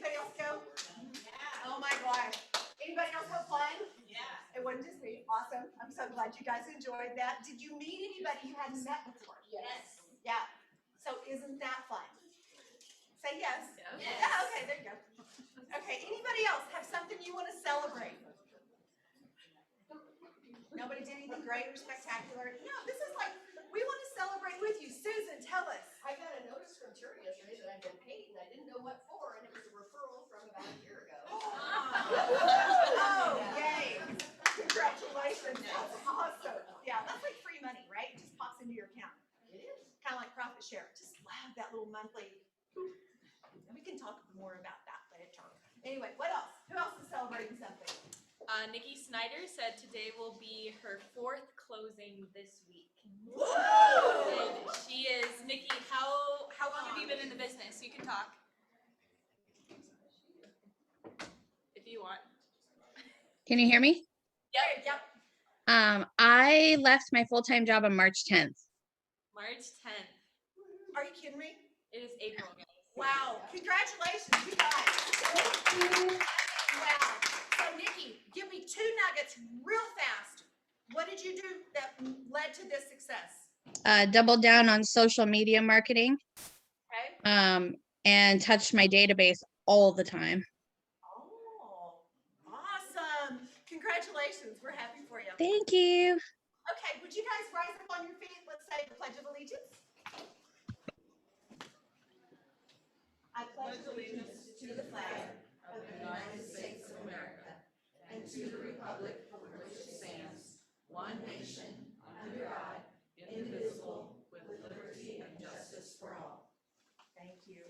Anybody else go? Yeah. Oh my gosh. Anybody else have fun? Yeah. It wasn't just me. Awesome. I'm so glad you guys enjoyed that. Did you meet anybody you hadn't met before? Yes. Yeah. So isn't that fun? Say yes. Yes. Yeah, okay, there you go. Okay, anybody else have something you want to celebrate? Nobody did anything great or spectacular? No, this is like, we want to celebrate with you. Susan, tell us. I got a notice from Terry yesterday that I've been paid and I didn't know what for, and it was a referral from about a year ago. Oh, yay. Congratulations. That's awesome. Yeah, that's like free money, right? It just pops into your account. It is. Kind of like profit share. Just love that little monthly. And we can talk more about that later. Anyway, what else? Who else is celebrating something? Nikki Snyder said today will be her 4th closing this week. Woo! And she is, Nikki, how long have you been in the business? You can talk. If you want. Can you hear me? Yep. I left my full-time job on March 10th. March 10th. Are you kidding me? It is April, guys. Wow. Congratulations, you guys. Wow. So, Nikki, give me 2 nuggets real fast. What did you do that led to this success? Doubled down on social media marketing, Okay. and touched my database all the time. Oh, awesome. Congratulations. We're happy for you. Thank you. Okay, would you guys rise up on your feet? Let's say the Pledge of Allegiance. I pledge allegiance to the flag of the United States of America and to the republic for which it stands, one nation, under God, indivisible, with liberty and justice for all. Thank you.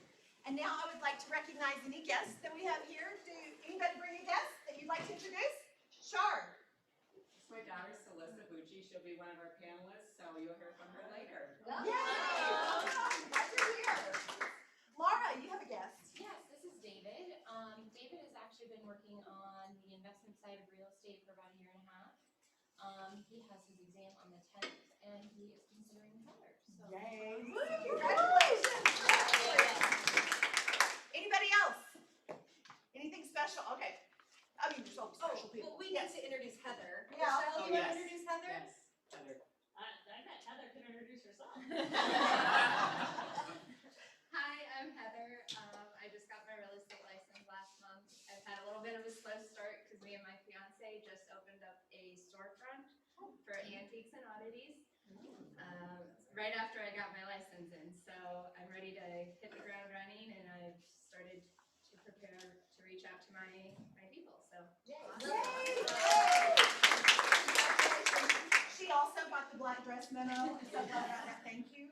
And now I would like to recognize any guests that we have here. Do anybody bring a guest that you'd like to introduce? Shar. It's my daughter, Celissa Bucci. She'll be one of our panelists, so you'll hear from her later. Yay! Glad you're here. Laura, you have a guest. Yes, this is David. David has actually been working on the investment side of real estate for about a year and a half. He has his exam on the 10th, and he is considering color. So. Yay! Woo, congratulations! Anybody else? Anything special? Okay. I mean, there's all special people. Well, we need to introduce Heather. Yeah. Michelle, you want to introduce Heather? Yes, Heather. I bet Heather can introduce herself. Hi, I'm Heather. I just got my real estate license last month. I've had a little bit of a slow start because me and my fiance just opened up a storefront for antiques and oddities right after I got my license in. So I'm ready to hit the ground running, and I've started to prepare to reach out to my people. So She also got the black dress memo and stuff like that. Thank you.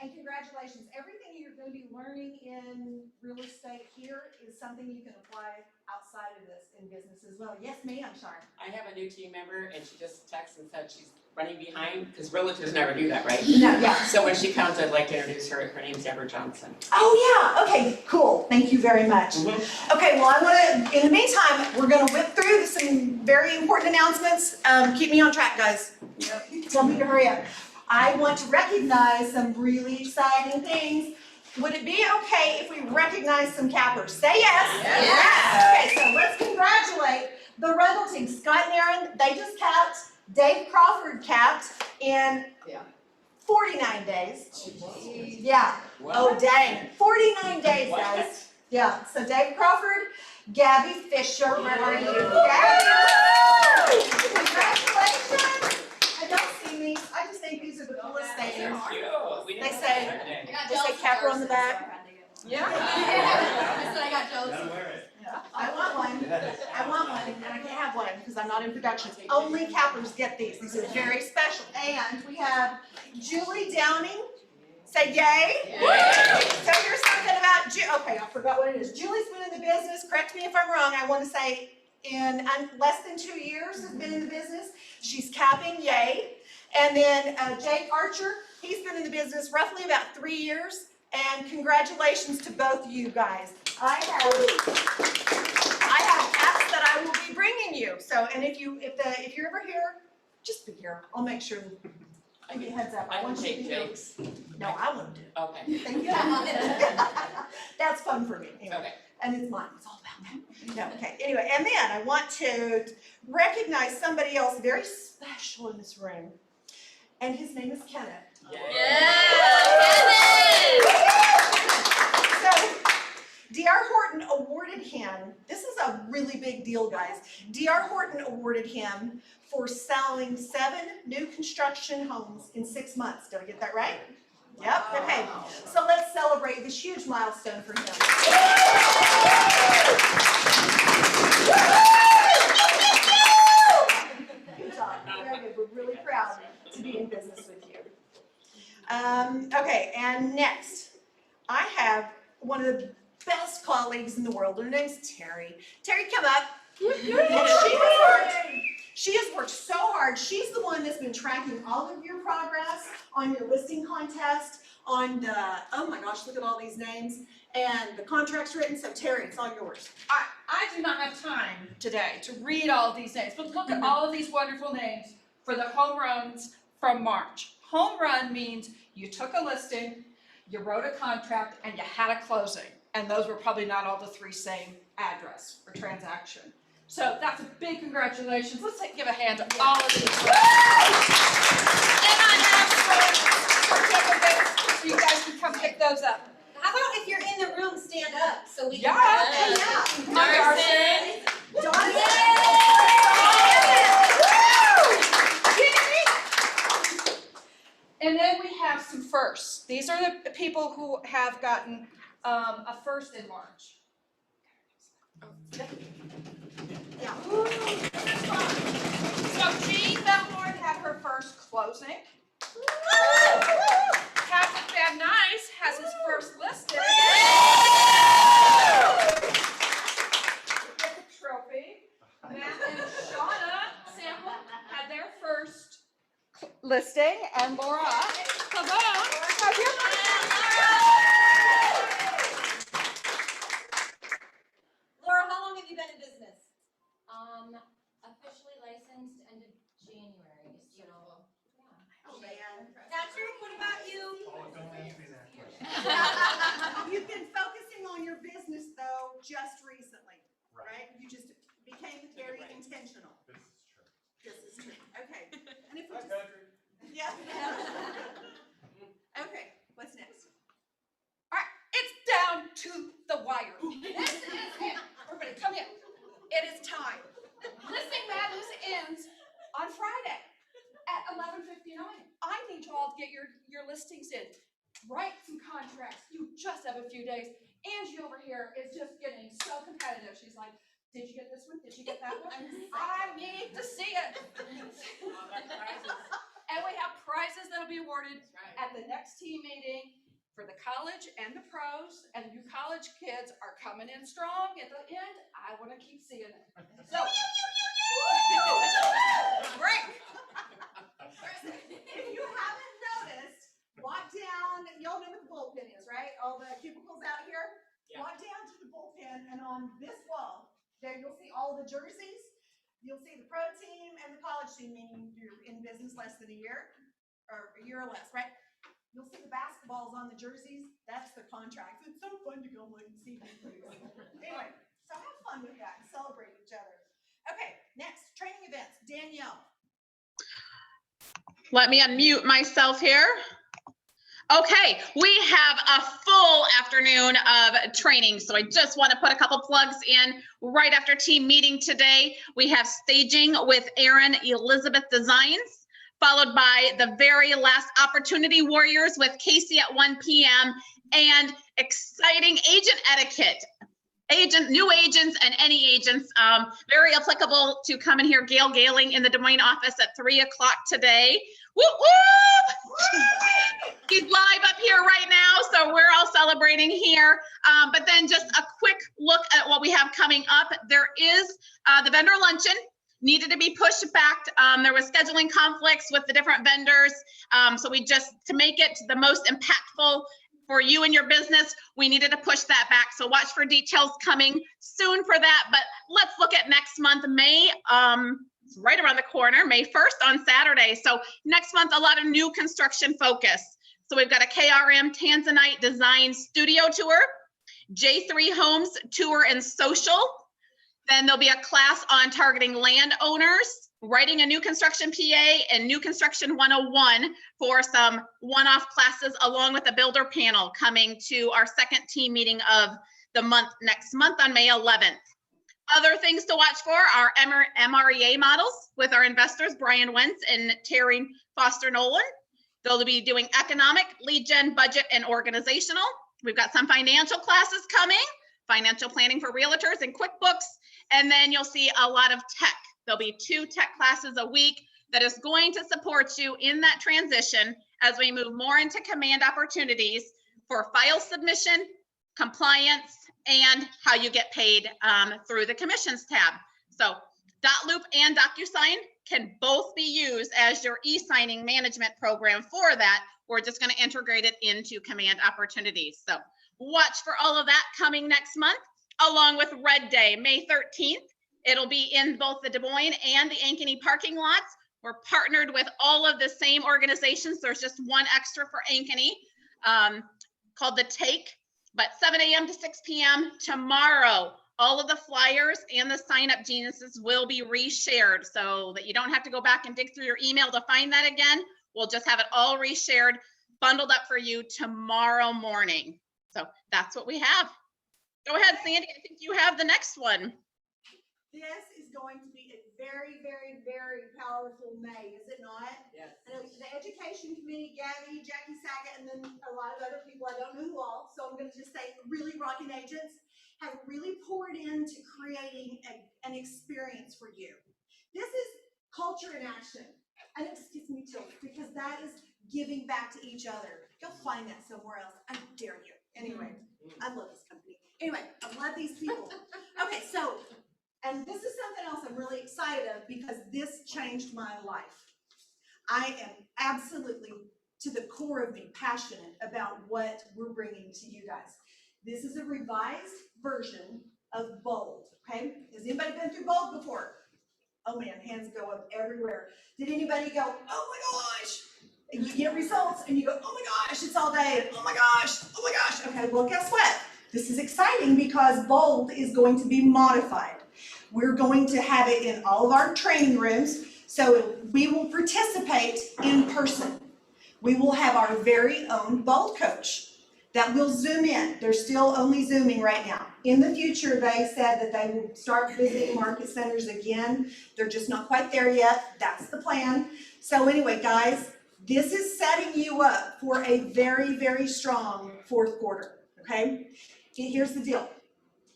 And congratulations. Everything you're going to be learning in real estate here is something you can apply outside of this in business as well. Yes, ma'am, Shar. I have a new team member, and she just texted and said she's running behind, because realtors never do that, right? No, yeah. So when she comes, I'd like to introduce her. Her name's Deborah Johnson. Oh, yeah. Okay, cool. Thank you very much. Okay, well, I want to, in the meantime, we're going to whip through some very important announcements. Keep me on track, guys. Tell me to hurry up. I want to recognize some really exciting things. Would it be okay if we recognize some cappers? Say yes. Yes. Okay, so let's congratulate the rental team. Scott and Aaron, they just capped. Dave Crawford capped in 49 days. Yeah. What? Oh, dang. 49 days, What? guys. Yeah. So Dave Crawford, Gabby Fisher, where are you? Gabby! Congratulations. I don't see me. I just think these are the coolest things. They're cute. We They didn't say- know that today. They say capper on the back. Yeah. I said I got jealous. wear it. I want one, and I can't have one because I'm not in production. Only cappers get these. These are very special. And we have Julie Downing. Say yay. So here's something about okay, I forgot what it is. Julie's been in the business, correct me if I'm wrong, I want to say in less than 2 years has been in the business. She's capping, yay. And then Jake Archer, he's been in the business roughly about 3 years. And congratulations to both of you guys. I have apps that I will be bringing you. So, and if you're ever here, just be here. I'll make sure. I'll give you a heads up. I want can you to take be here. Jake's. No, I won't do it. Okay. Thank you. That's fun for me. Anyway. Okay. and it's mine, it's all about that. No, okay, anyway, and then I want to recognize somebody else very special in this room, and his name is Kenneth. So, D.R. Horton awarded him, this is a really big deal, guys. D.R. Horton awarded him for selling 7 new construction homes in 6 months. Did I get that right? Yep, okay. So let's celebrate this huge milestone for him. Good job, very good. We're really proud to be in business with you. Okay, and next, I have one of the best colleagues in the world. Her name's Terry. Terry, come up. She has worked so hard. She's the one that's been tracking all of your progress on your listing contest, on the, oh my gosh, look at all these names, and the contract's written. So Terry, it's all yours. I do not have time today to read all of these names, but look at all of these wonderful names for the home runs from March. Home run means you took a listing, you wrote a contract, and you had a closing. And those were probably not all the 3 same address or transaction. So that's a big congratulations. Let's give a hand to all of these. And I have some certificates, so you guys can come pick those up. How about if you're in the room, stand up so we can. And then we have some firsts. These are the people who have gotten a first in March. So Jean Belmore had her first closing. Patrick Van Nuys has his first listing. Get the trophy. Matt and Shauna Sample had their first listing, and Laura, come on, have your Laura, how long have you been in business? Officially licensed end of January, so, yeah. Oh, man. Patrick, what about you? You've been focusing on your business though just recently, right? You just became very intentional. This is true. Okay. And if we just, yeah. Okay, what's next? All right, it's down to the wire. This is it. Everybody, come in. It is time. Listing Madness ends on Friday at 11:59. I need you all to get your listings in. Write some contracts. You just have a few days. Angie over here is just getting so competitive. She's like, did you get this one? Did you get that one? I need to see it. And we have prizes that'll be awarded at the next team meeting for the college and the pros, and you college kids are coming in strong at the end. I want to keep seeing it. So, great. If you haven't noticed, walk down, y'all know what the bullpen is, right? All the cubicles out here? Yeah. Walk down to the bullpen, and on this wall, there you'll see all the jerseys. You'll see the pro team and the college team, meaning you're in business less than a year, or a year or less, right? You'll see the basketballs on the jerseys. That's the contracts. It's so fun to go like and see these things. Anyway, so have fun with that and celebrate each other. Okay, next, training events. Danielle. Let me unmute myself here. Okay, we have a full afternoon of training, so I just want to put a couple plugs in right after team meeting today. We have staging with Erin Elizabeth Designs, followed by the very last Opportunity Warriors with Casey at 1 p.m. and exciting agent etiquette. New agents and any agents, very applicable to come in here. Gail Galing in the Des Moines office at 3 o'clock today. Whoop, whoop! He's live up here right now, so we're all celebrating here. But then just a quick look at what we have coming up. There is the vendor luncheon. Needed to be pushed back. There was scheduling conflicts with the different vendors. So we just, to make it the most impactful for you and your business, we needed to push that back. So watch for details coming soon for that. But let's look at next month, May. It's right around the corner, May 1st on Saturday. So next month, a lot of new construction focus. So we've got a KRM Tanzanite Design Studio Tour. J3 Homes Tour and Social. Then there'll be a class on targeting landowners, writing a new construction PA, and new construction 101 for some one-off classes, along with a builder panel coming to our second team meeting of the month, next month on May 11th. Other things to watch for are MREA models with our investors, Brian Wentz and Terry Foster Nolan. They'll be doing economic, lead gen, budget, and organizational. We've got some financial classes coming, financial planning for realtors and QuickBooks. And then you'll see a lot of tech. There'll be 2 tech classes a week that is going to support you in that transition as we move more into command opportunities for file submission, compliance, and how you get paid through the commissions tab. So Dotloop and DocuSign can both be used as your e-signing management program for that. We're just going to integrate it into command opportunities. So watch for all of that coming next month, along with Red Day, May 13th. It'll be in both the Des Moines and the Ankeny parking lots. We're partnered with all of the same organizations. There's just one extra for Ankeny called The Take, but 7 a.m. to 6 p.m. tomorrow. All of the flyers and the sign-up geniuses will be reshared so that you don't have to go back and dig through your email to find that again. We'll just have it all reshared, bundled up for you tomorrow morning. So that's what we have. Go ahead, Sandy. I think you have the next one. This is going to be a very, very, very powerful May, is it not? Yes. I know the education committee, Gabby, Jackie Sackett, and then a lot of other people, I don't know who all, so I'm gonna just say really rocking agents have really poured into creating an experience for you. This is culture in action. And it just gets me tilted because that is giving back to each other. Go find that somewhere else. I dare you. Anyway, I love this company. Anyway, I love these people. Okay, so, and this is something else I'm really excited of because this changed my life. I am absolutely, to the core of me, passionate about what we're bringing to you guys. This is a revised version of Bold, okay? Has anybody been through Bold before? Oh man, hands go up everywhere. Did anybody go, oh my gosh? And you get results and you go, oh my gosh, it's all day. And oh my gosh. Okay, well, guess what? This is exciting because Bold is going to be modified. We're going to have it in all of our training rooms. So we will participate in person. We will have our very own Bold coach that will Zoom in. They're still only Zooming right now. In the future, they said that they will start visiting market centers again. They're just not quite there yet. That's the plan. So anyway, guys, this is setting you up for a very, very strong fourth quarter, okay? Here's the deal.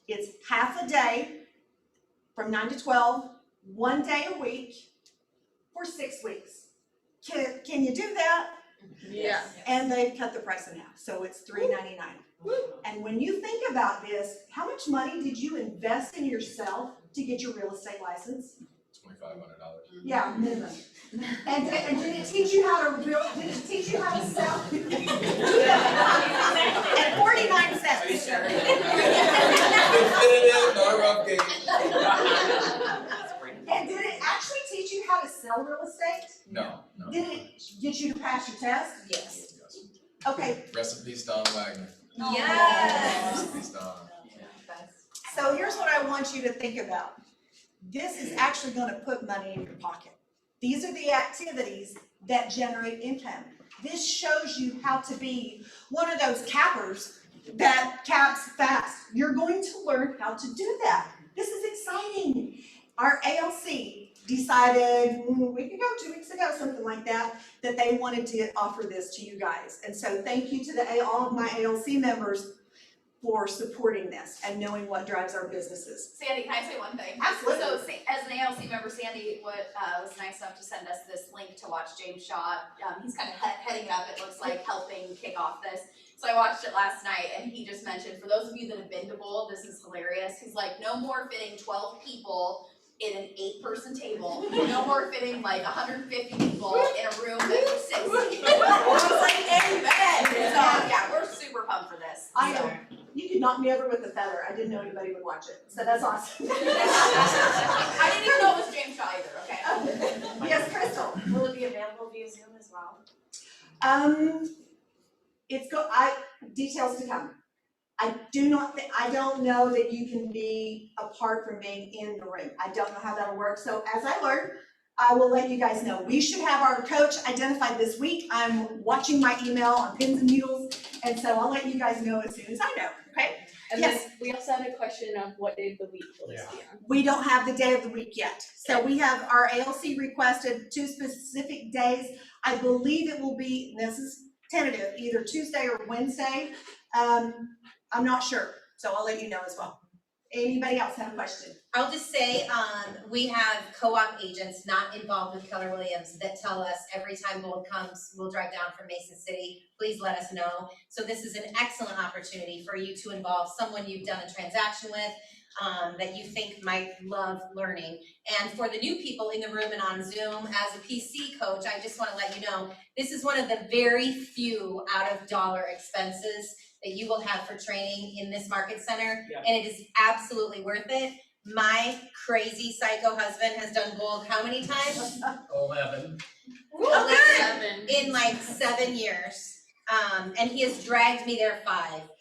It's half a day from 9 to 12, 1 day a week for 6 weeks. Can you do that? Yeah. And they've cut the price in half, so it's $3.99. And when you think about this, how much money did you invest in yourself to get your real estate license? $2,500. Yeah, minimum. And did it teach you how to sell? At 49 cents. And did it actually teach you how to sell real estate? No. Did it get you to pass your test? Yes. Okay. Recipes Don Wagner. Yes. Recipes Don. So here's what I want you to think about. This is actually going to put money in your pocket. These are the activities that generate income. This shows you how to be one of those cappers that caps fast. You're going to learn how to do that. This is exciting. Our ALC decided a week ago, 2 weeks ago, something like that, that they wanted to offer this to you guys. And so thank you to all of my ALC members for supporting this and knowing what drives our businesses. Sandy, can I say one thing? Absolutely. So as an ALC member, Sandy was nice enough to send us this link to watch James Shaw. He's kind of heading it up, it looks like, helping kick off this. So I watched it last night, and he just mentioned, for those of you that have been to Bold, this is hilarious. He's like, no more fitting 12 people in an 8-person table. No more fitting like 150 people in a room that's 60. I was like, amen. So yeah, we're super pumped for this. I know. You could knock me over with a feather. I didn't know anybody would watch it. So that's awesome. I didn't even know it was James Shaw either, okay? Yes, Crystal. Will it be available via Zoom as well? Details to come. I don't know that you can be apart from being in the room. I don't know how that'll work. So as I learn, I will let you guys know. We should have our coach identified this week. I'm watching my email on pins and needles, and so I'll let you guys know as soon as I know, okay? And Yes. then we also had a question of what day of the week will this be on? We don't have the day of the week yet. So we have, our ALC requested 2 specific days. I believe it will be, and this is tentative, either Tuesday or Wednesday. I'm not sure, so I'll let you know as well. Anybody else have a question? I'll just say, we have co-op agents not involved with Keller Williams that tell us every time gold comes, we'll drive down from Mason City, please let us know. So this is an excellent opportunity for you to involve someone you've done a transaction with, that you think might love learning. And for the new people in the room and on Zoom, as a PC coach, I just wanna let you know, this is one of the very few out of dollar expenses that you will have for training in this market center, and it is absolutely worth it. My crazy psycho husband has done gold how many times? 11. In like 7 years. And he has dragged me there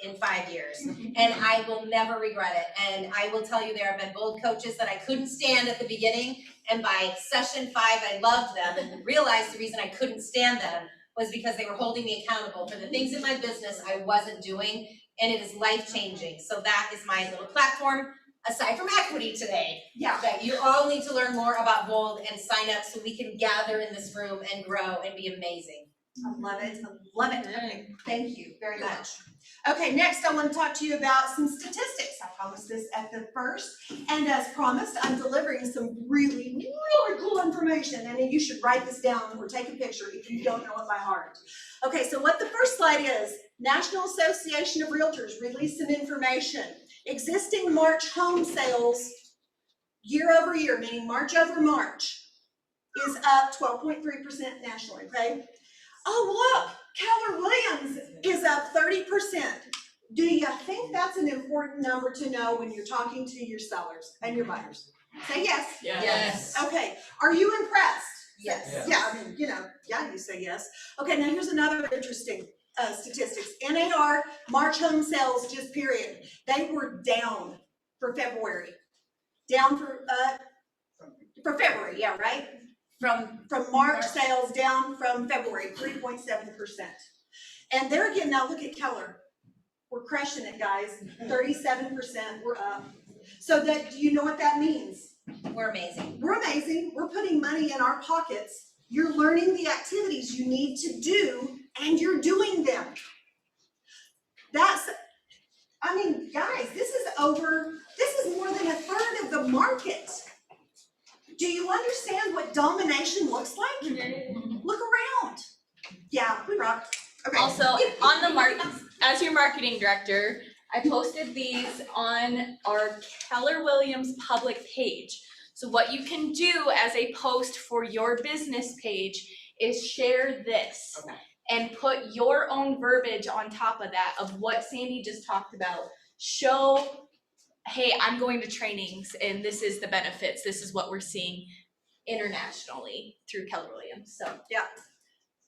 in 5 years. And I will never regret it. And I will tell you, there have been gold coaches that I couldn't stand at the beginning, and by session 5, I loved them and realized the reason I couldn't stand them was because they were holding me accountable for the things in my business I wasn't doing, and it is life-changing. So that is my little platform, aside from equity today. Yeah. That you all need to learn more about gold and sign up so we can gather in this room and grow and be amazing. I love it, I love it. Okay, thank you very much. Okay, next I want to talk to you about some statistics. I promised this at the first, and as promised, I'm delivering some really cool information, and you should write this down or take a picture if you don't know it by heart. Okay, so what the first slide is, National Association of Realtors released some information. Existing March home sales year over year, meaning March over March, is up 12.3% nationally, okay? Oh, look, Keller Williams is up 30%. Do you think that's an important number to know when you're talking to your sellers and your buyers? Say yes. Yes. Okay, are you impressed? Yes. Yes. Yeah, I mean, you say yes. Okay, now here's another interesting statistics. NAR, March home sales, just period. They were down for February. Down for February, yeah, right? From March sales down from February, 3.7%. And there again, now look at Keller. We're crushing it, guys. 37%, we're up. So that, do you know what that means? We're amazing. We're amazing. We're putting money in our pockets. You're learning the activities you need to do, and you're doing them. Guys, this is more than a third of the market. Do you understand what domination looks like? Look around. Yeah, we rock. Okay. Also, on the as your marketing director, I posted these on our Keller Williams public page. So what you can do as a post for your business page is share this and put your own verbiage on top of that of what Sandy just talked about. Show, hey, I'm going to trainings and this is the benefits. This is what we're seeing internationally through Keller Williams. So yeah,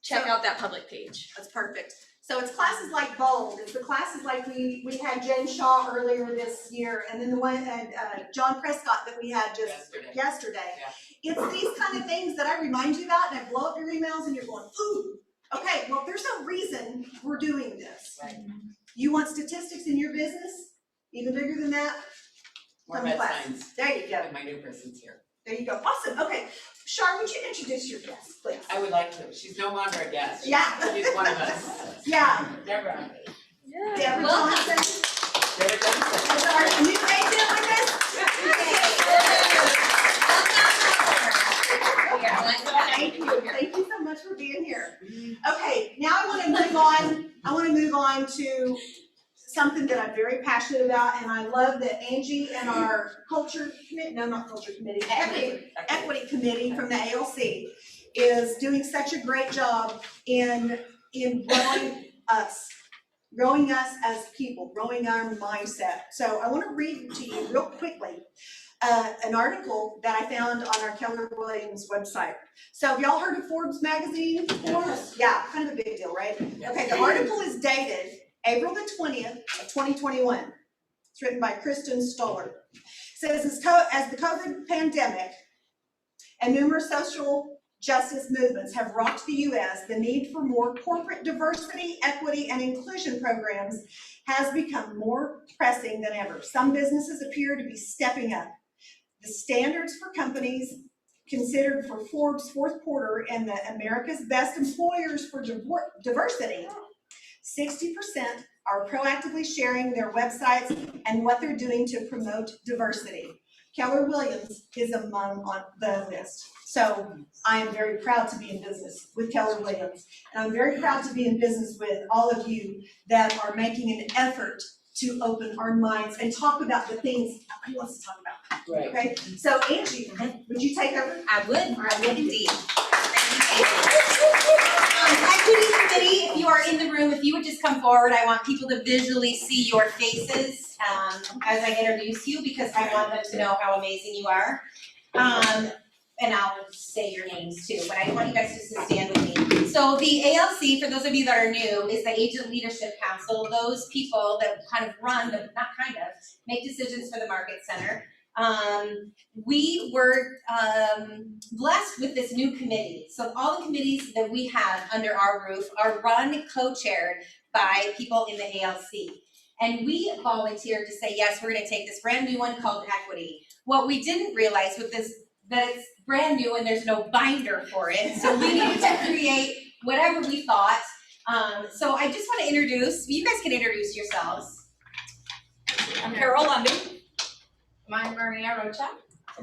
check out that public page. That's perfect. So it's classes like Bold. It's the classes like we had Jen Shaw earlier this year, and then the one John Prescott that we had just yesterday. Yeah. It's these kind of things that I remind you about, and I blow up your emails, and you're going, ooh, okay. Well, there's a reason we're doing this. Right. You want statistics in your business, even bigger than that? More med science. There you go. And my new person's here. There you go. Awesome. Okay. Shar, would you introduce your guest, please? I would like to. She's no longer a guest. Yeah. She's one of us. Yeah. Deborah. Yeah. Deborah Johnson. Deborah Johnson. Is our new agent with us? Thank you. Thank you so much for being here. Okay, now I want to move on. I want to move on to something that I'm very passionate about, and I love that Angie and our culture committee, no, not culture committee, equity committee from the ALC is doing such a great job in growing us as people, growing our mindset. So I want to read to you real quickly an article that I found on our Keller Williams website. So have y'all heard of Forbes magazine? Forbes? Yeah, kind of a big deal, right? Okay, the article is dated April the 20th of 2021. It's written by Kristen Stoller. Says, as the COVID pandemic and numerous social justice movements have rocked the U.S., the need for more corporate diversity, equity, and inclusion programs has become more pressing than ever. Some businesses appear to be stepping up. The standards for companies considered for Forbes' fourth quarter and the America's Best Employers for Diversity, 60% are proactively sharing their websites and what they're doing to promote diversity. Keller Williams is among on the list. So I am very proud to be in business with Keller Williams. And I'm very proud to be in business with all of you that are making an effort to open our minds and talk about the things nobody wants to talk about. Right. Okay, so Angie, would you take over? I would indeed. Equity committee, if you are in the room, if you would just come forward, I want people to visually see your faces as I introduce you, because I want them to know how amazing you are. And I'll say your names too, but I want you guys just to stand with me. So the ALC, for those of you that are new, is the Agent Leadership Council, those people that kind of run, make decisions for the Market Center. We were blessed with this new committee. So all the committees that we have under our roof are run, co-chaired by people in the ALC. And we volunteered to say, yes, we're gonna take this brand new one called Equity. What we didn't realize with this, that it's brand new and there's no binder for it. So we needed to create whatever we thought. So I just wanna introduce, you guys can introduce yourselves. I'm Carol Lundy. I'm Maria Rocha.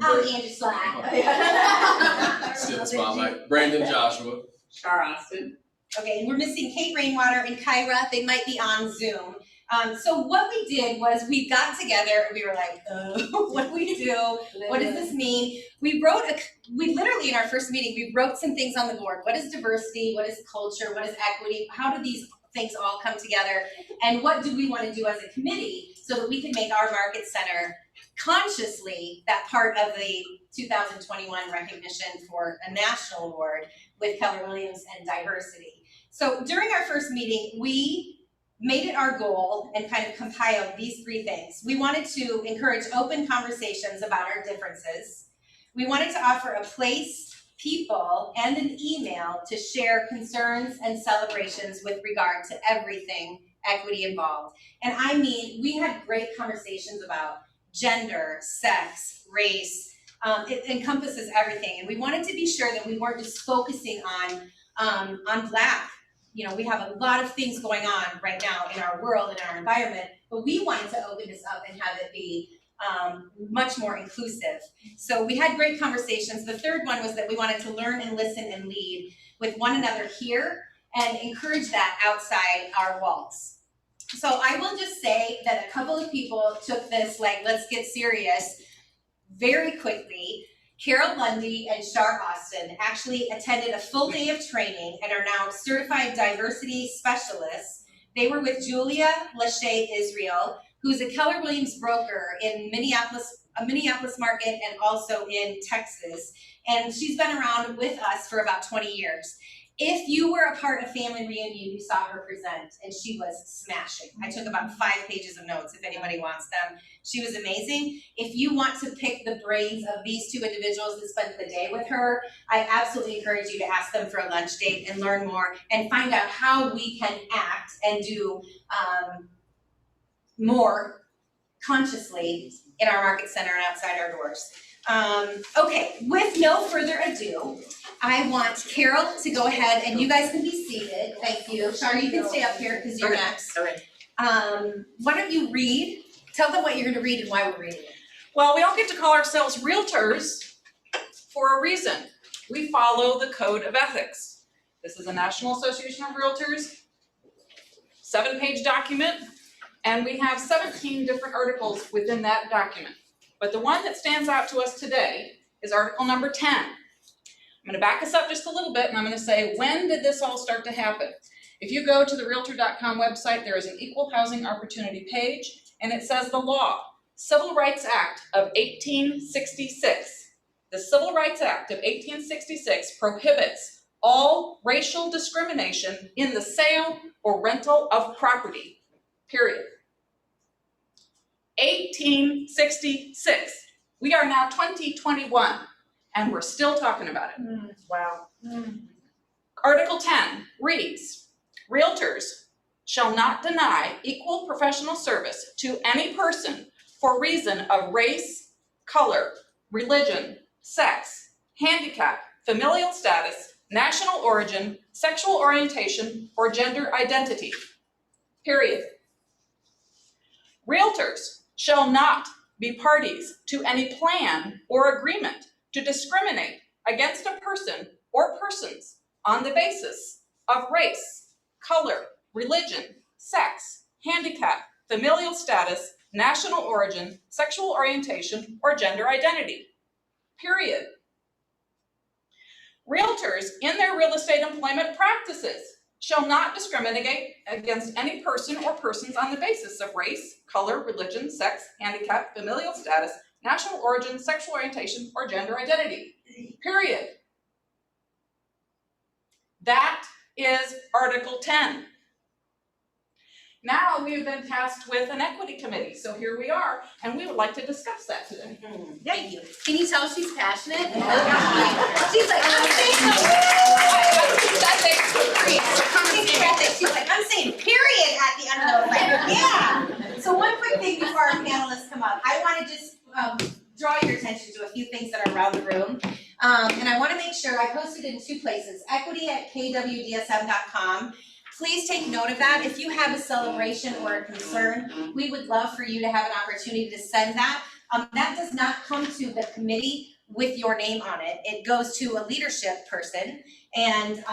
I'm Angie Slack. Steal the spotlight. Brandon Joshua. Char Austin. Okay, and we're missing Kate Rainwater and Kyra. They might be on Zoom. So what we did was we got together and we were like, what do we do? What does this mean? We literally in our first meeting, we wrote some things on the board. What is diversity? What is culture? What is equity? How do these things all come together? And what do we want to do as a committee so that we can make our Market Center consciously that part of the 2021 recognition for a national award with Keller Williams and diversity. So during our first meeting, we made it our goal and kind of compiled these three things. We wanted to encourage open conversations about our differences. We wanted to offer a place, people, and an email to share concerns and celebrations with regard to everything equity involved. And I mean, we had great conversations about gender, sex, race. It encompasses everything. And we wanted to be sure that we weren't just focusing on Black. You know, we have a lot of things going on right now in our world and our environment, but we wanted to open this up and have it be much more inclusive. So we had great conversations. The third one was that we wanted to learn and listen and lead with one another here and encourage that outside our walls. So I will just say that a couple of people took this like, let's get serious very quickly. Carol Lundy and Char Austin actually attended a full day of training and are now certified diversity specialists. They were with Julia Lachey Israel, who's a Keller Williams broker in a Minneapolis market and also in Texas. And she's been around with us for about 20 years. If you were a part of Family Reunion, you saw her present, and she was smashing. I took about 5 pages of notes if anybody wants them. She was amazing. If you want to pick the brains of these two individuals that spent the day with her, I absolutely encourage you to ask them for a lunch date and learn more and find out how we can act and do more consciously in our Market Center and outside our doors. Okay, with no further ado, I want Carol to go ahead and you guys can be seated. Thank you. Char, you can stay up here because you're next. Okay. Why don't you read? Tell them what you're going to read and why we're reading it. Well, we don't get to call ourselves realtors for a reason. We follow the Code of Ethics. This is a National Association of Realtors 7-page document, and we have 17 different articles within that document. But the one that stands out to us today is article number 10. I'm gonna back us up just a little bit and I'm gonna say, when did this all start to happen? If you go to the Realtor.com website, there is an equal housing opportunity page and it says the law, Civil Rights Act of 1866. The Civil Rights Act of 1866 prohibits all racial discrimination in the sale or rental of property. period. 1866. We are now 2021, and we're still talking about it. Wow. Article 10 reads, realtors shall not deny equal professional service to any person for reason of race, color, religion, sex, handicap, familial status, national origin, sexual orientation, or gender identity. Period. Realtors shall not be parties to any plan or agreement to discriminate against a person or persons on the basis of race, color, religion, sex, handicap, familial status, national origin, sexual orientation, or gender identity. Period. Realtors in their real estate employment practices shall not discriminate against any person or persons on the basis of race, color, religion, sex, handicap, familial status, national origin, sexual orientation, or gender identity. Period. That is Article 10. Now we have been tasked with an equity committee, so here we are, and we would like to discuss that today. Thank you. Can you tell she's passionate? She's like, I'm saying period at the end of those, like, yeah. So one quick thing before our panelists come up, I want to just draw your attention to a few things that are around the room. And I want to make sure, I posted it in two places, equity@kwdsm.com. Please take note of that. If you have a celebration or a concern, we would love for you to have an opportunity to send that. That does not come to the committee with your name on it. It goes to a leadership person, and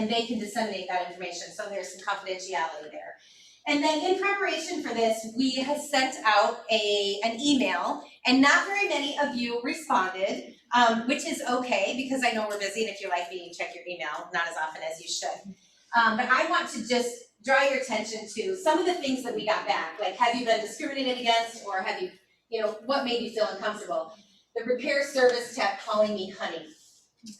they can disseminate that information. So there's some confidentiality there. And then in preparation for this, we have sent out an email, and not very many of you responded, which is okay because I know we're busy, and if you're like me, you check your email not as often as you should. But I want to just draw your attention to some of the things that we got back, like have you been discriminated against, or have you, what made you feel uncomfortable? The repair service kept calling me honey.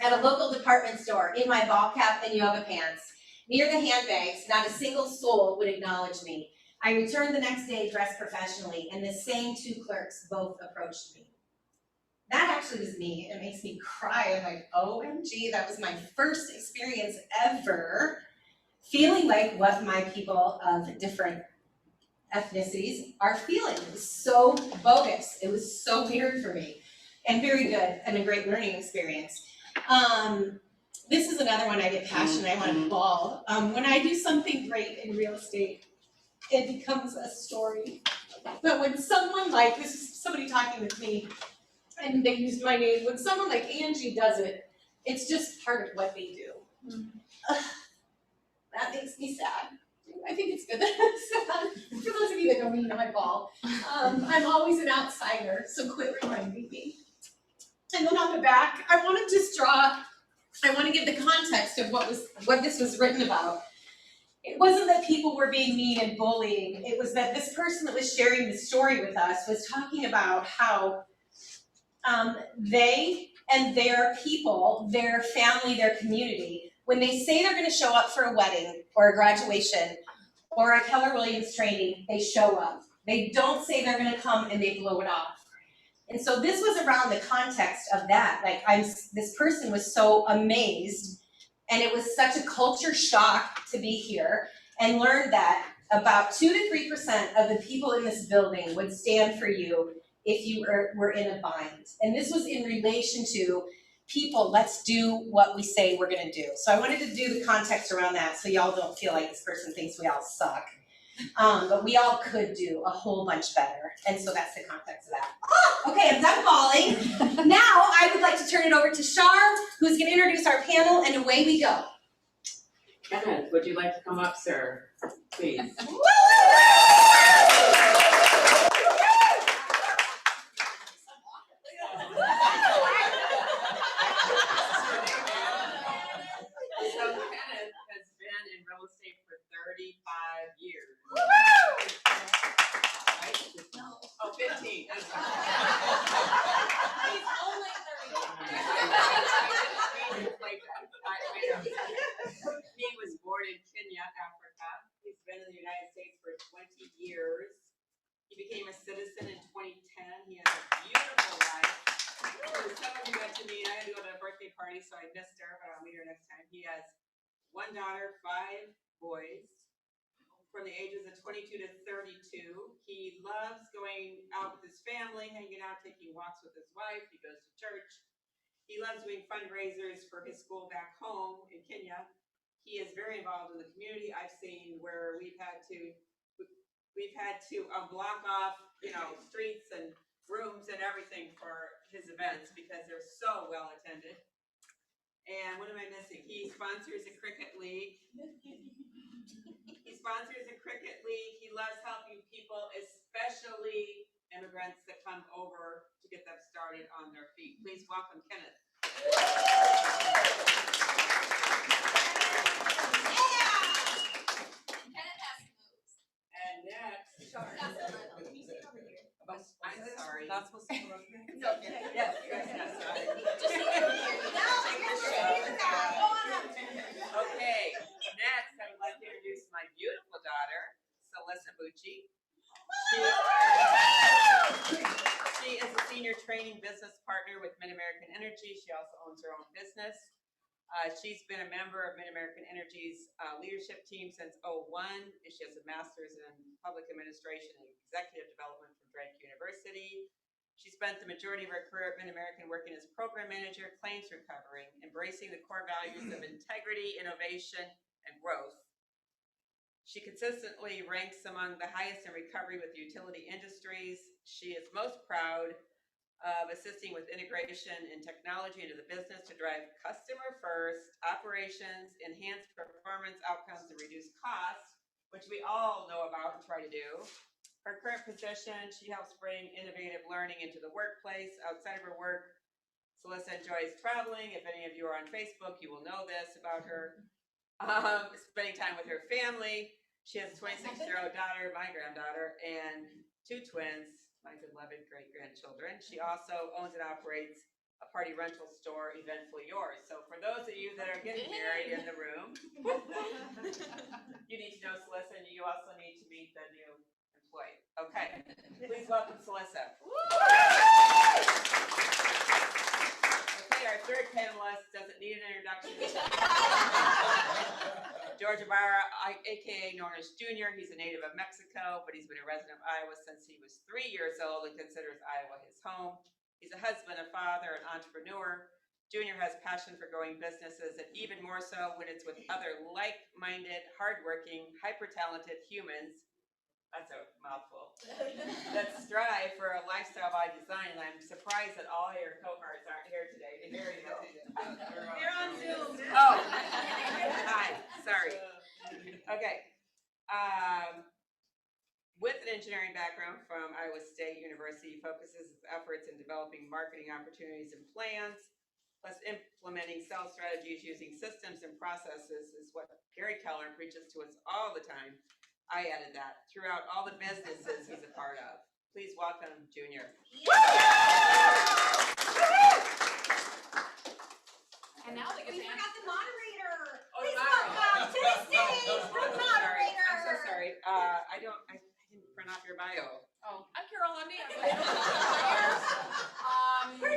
At a local department store, in my ball cap and yoga pants, near the handbags, not a single soul would acknowledge me. I returned the next day dressed professionally, and the same two clerks both approached me. That actually was me. It makes me cry. I'm like, OMG, that was my first experience ever feeling like what my people of different ethnicities are feeling. It was so bogus. It was so weird for me, and very good, and a great learning experience. This is another one I get passionate, I want to bawl. When I do something great in real estate, it becomes a story. But when someone like, this is somebody talking with me, and they used my name, when someone like Angie does it, it's just part of what they do. That makes me sad. I think it's good that I'm sad. For those of you that don't know my ball, I'm always an outsider, so quit reminding me. And then on the back, I want to give the context of what this was written about. It wasn't that people were being mean and bullying. It was that this person that was sharing the story with us was talking about how they and their people, their family, their community, when they say they're going to show up for a wedding or a graduation or a Keller Williams training, they show up. They don't say they're going to come and they blow it off. And so this was around the context of that. Like, this person was so amazed, and it was such a culture shock to be here and learn that about 2 to 3% of the people in this building would stand for you if you were in a bind. And this was in relation to people, let's do what we say we're gonna do. So I wanted to do the context around that so y'all don't feel like this person thinks we all suck. But we all could do a whole bunch better. And so that's the context of that. Oh, okay, I'm done bawling. Now I would like to turn it over to Shar, who's gonna introduce our panel, and away we go. Kenneth, would you like to come up, sir? Please. So Kenneth has been in real estate for 35 years. Right? No. Oh, 15. I'm sorry. He's only 30. He was born in Kenya, Africa. He's been in the United States years. He became a citizen in 2010. He has a beautiful life. Some of you got to meet. I had to go to a birthday party, so I missed her, but I'll meet her next time. He has 1 daughter, 5 boys from the ages of 22 to 32. He loves going out with his family, hanging out, taking walks with his wife. He goes to church. He loves doing fundraisers for his school back home in Kenya. He is very involved in the community. I've seen where we've had to block off, streets and rooms and everything for his events because they're so well attended. And what am I missing? He sponsors a cricket league. He loves helping people, especially immigrants that come over to get them started on their feet. Please welcome Kenneth. And next, I'm sorry. Not supposed to come up here? It's okay. Yes, sorry. Okay, next I would like to introduce my beautiful daughter, Celissa Bucci. She is a senior training business partner with Mid-American Energy. She also owns her own business. She's been a member of Mid-American Energy's leadership team since 2001. She has a master's in public administration and executive development from Drake University. She spent the majority of her career at Mid-American working as program manager, claims recovery, embracing the core values of integrity, innovation, and growth. She consistently ranks among the highest in recovery with utility industries. She is most proud of assisting with integration and technology into the business to drive customer first operations, enhance performance outcomes, and reduce costs, which we all know about and try to do. Her current position, she helps bring innovative learning into the workplace. Outside of her work, Celissa enjoys traveling. If any of you are on Facebook, you will know this about her. Spending time with her family. She has a 26-year-old daughter, my granddaughter, and 2 twins, my beloved great-grandchildren. She also owns and operates a party rental store, Eventfully Yours. So for those of you that are getting married in the room, you need to know Celissa, and you also need to meet the new employee. Okay, please welcome Celissa. Okay, our third panelist doesn't need an introduction. George Ibarra, aka known as Junior. He's a native of Mexico, but he's been a resident of Iowa since he was 3 years old and considers Iowa his home. He's a husband, a father, an entrepreneur. Junior has passion for growing businesses, and even more so when it's with other like-minded, hardworking, hyper-talented humans. That's a mouthful. That strive for a lifestyle by design, and I'm surprised that all your cohorts aren't here today to hear you. You're on Zoom. Oh, hi, sorry. Okay. With an engineering background from Iowa State University, he focuses his efforts in developing marketing opportunities and plans, plus implementing sales strategies using systems and processes is what Gary Keller preaches to us all the time. I added that throughout all the businesses he's a part of. Please welcome Junior. And now they get We to forgot the moderator. Oh, Please moderator. welcome to the stage, the moderator. I'm so sorry. I didn't print off your bio. Oh, I'm Carol Lundy. We're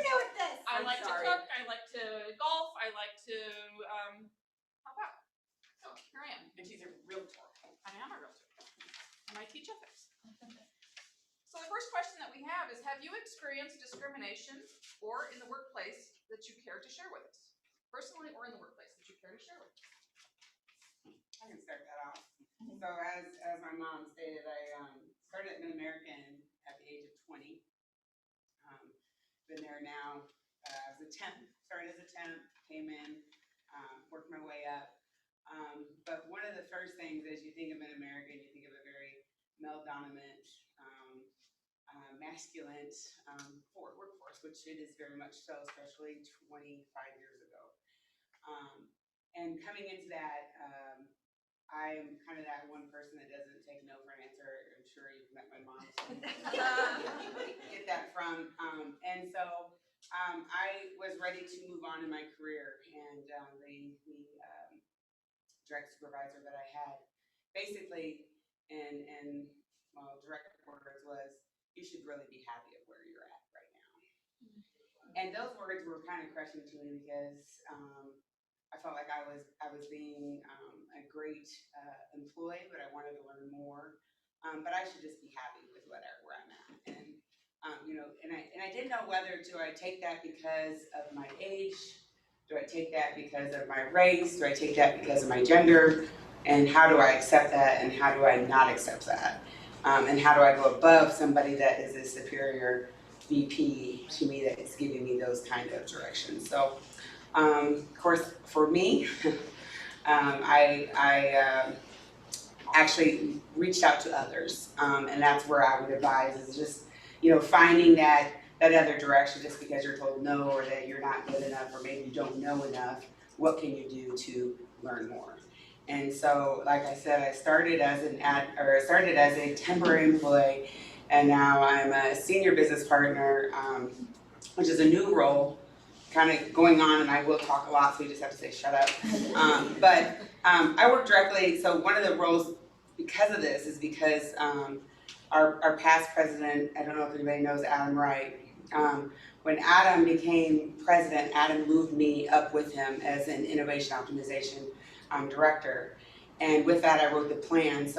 new at this. I I'm like sorry. to cook, I like to golf, I like to help out. So here I am. And she's a realtor. I am a realtor. And I teach ethics. So the first question that we have is, have you experienced discrimination or in the workplace that you care to share with us? Personally or in the workplace that you care to share with us? I can start that off. So as my mom stated, I started at Mid-American at the age of 20. Been there now as a temp, started as a temp, came in, worked my way up. But one of the first things as you think of Mid-American, you think of a very male-dominant, masculine workforce, which it is very much so, especially 25 years ago. And coming into that, I am kind of that one person that doesn't take no for an answer. I'm sure you've met my mom, so get that from. And so I was ready to move on in my career, and the direct supervisor that I had basically, and direct words was, you should really be happy at where you're at right now. And those words were kind of crushing to me because I felt like I was being a great employee, but I wanted to learn more. But I should just be happy with where I'm at. And and I didn't know whether do I take that because of my age, do I take that because of my race, do I take that because of my gender, and how do I accept that, and how do I not accept that, and how do I go above somebody that is a superior VP to me that is giving me those kind of directions. So, of course, for me, I actually reached out to others, and that's where I would advise is just, finding that other direction just because you're told no or that you're not good enough or maybe you don't know enough. What can you do to learn more? And so, like I said, I started as a temporary employee, and now I'm a senior business partner, which is a new role, kind of going on, and I will talk a lot, so you just have to say shut up. But I work directly, so one of the roles because of this is because our past president, I don't know if anybody knows Adam Wright, when Adam became president, Adam moved me up with him as an innovation optimization director. And with that, I wrote the plan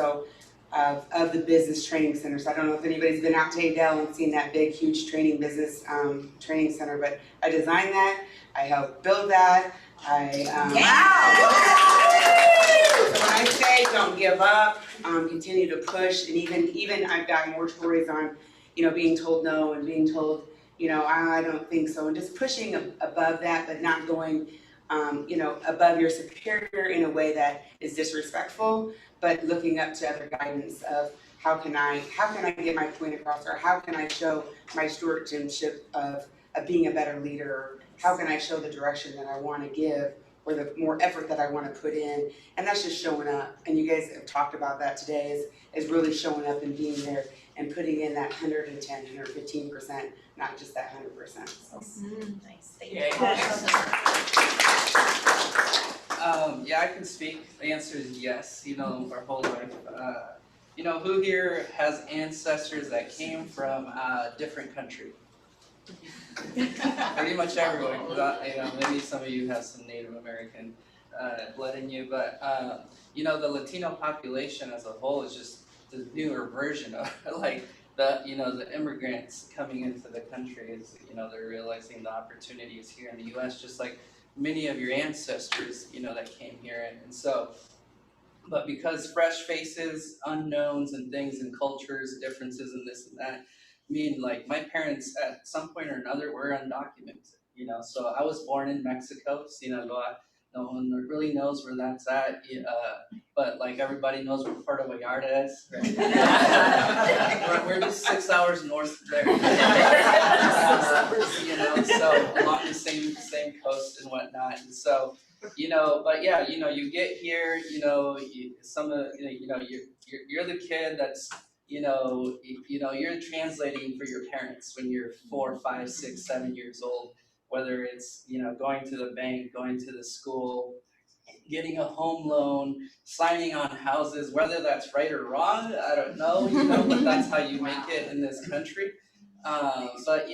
of the business training center. So I don't know if anybody's been out to Adel and seen that big, huge training business training center, but I designed that, I helped build that, So when I say don't give up, continue to push, and even I've got more stories on, being told no and being told, I don't think so, and just pushing above that, but not going, above your superior in a way that is disrespectful, but looking up to other guidance of how can I get my point across, or how can I show my stewardship of being a better leader, or how can I show the direction that I want to give, or the more effort that I want to put in, and that's just showing up. And you guys have talked about that today, is really showing up and being there and putting in that 110, 115%, not just that 100%. Nice, thank you. Yeah, I can speak. The answer is yes, our whole life. Who here has ancestors that came from a different country? Pretty much everyone. Maybe some of you have some Native American blood in you, but the Latino population as a whole is just the newer version of the immigrants coming into the country is, they're realizing the opportunities here in the US, just like many of your ancestors, that came here. And so, but because fresh faces, unknowns and things and cultures, differences and this and that, my parents at some point or another were undocumented, so I was born in Mexico, Sinaloa. No one really knows where that's at, but everybody knows where Puerto Vallarta is, right? we're just 6 hours north of there, so along the same coast and whatnot, and so, but yeah, you get here, you're the kid that's, you're translating for your parents when you're 4, 5, 6, 7 years old, whether it's, going to the bank, going to the school, getting a home loan, signing on houses, whether that's right or wrong, I don't know, but that's how you make it in this country. But,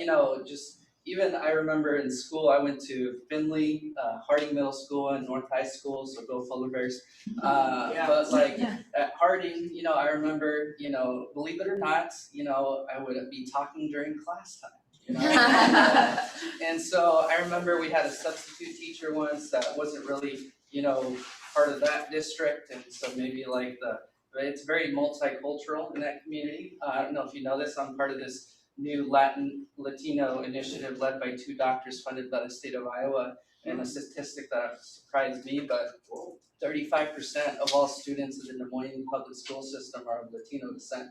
just even I remember in school, I went to Findlay, Harding Middle School and North High School, so go Fuller Bears. But at Harding, I remember, believe it or not, I would be talking during class time. And so I remember we had a substitute teacher once that wasn't really, part of that district, and so maybe it's very multicultural in that community. I don't know if you know this, I'm part of this new Latino initiative led by 2 doctors funded by the state of Iowa, and a statistic that surprised me, but 35% of all students in the Des Moines public school system are of Latino descent.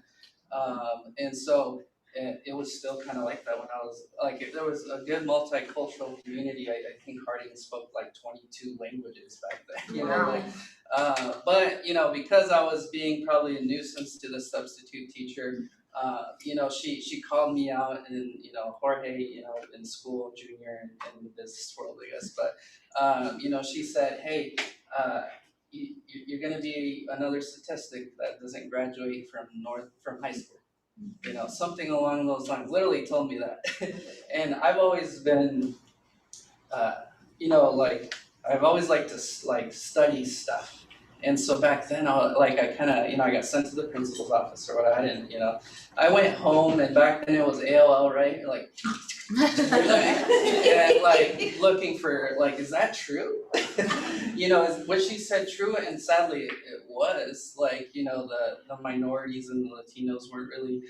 And so it was still kind of like that when I was, there was a good multicultural community. I think Harding spoke 22 languages back then, but, because I was being probably a nuisance to the substitute teacher, she called me out and, Jorge, in school, junior, in the business world, I guess, but, she said, hey, you're gonna be another statistic that doesn't graduate from high school. You know, something along those lines, literally told me that. And I've always been, you know, like, I've always liked to study stuff. And so back then, I kind of, you know, I got sent to the principal's office or whatever. I didn't, you know, I went home, and back then it was AOL, right? Like, and like looking for, like, is that true? You know, is what she said true? And sadly, it was. Like, you know, the minorities and the Latinos weren't really.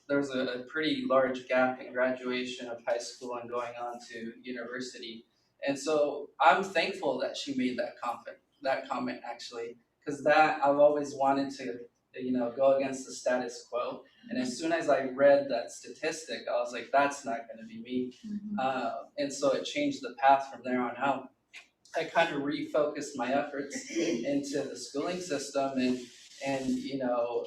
There was a pretty large gap in graduation of high school and going on to university. And so I'm thankful that she made that comment actually, because that I've always wanted to, you know, go against the status quo. And as soon as I read that statistic, I was like, that's not going to be me. And so it changed the path from there on out. I kind of refocused my efforts into the schooling system, and you know,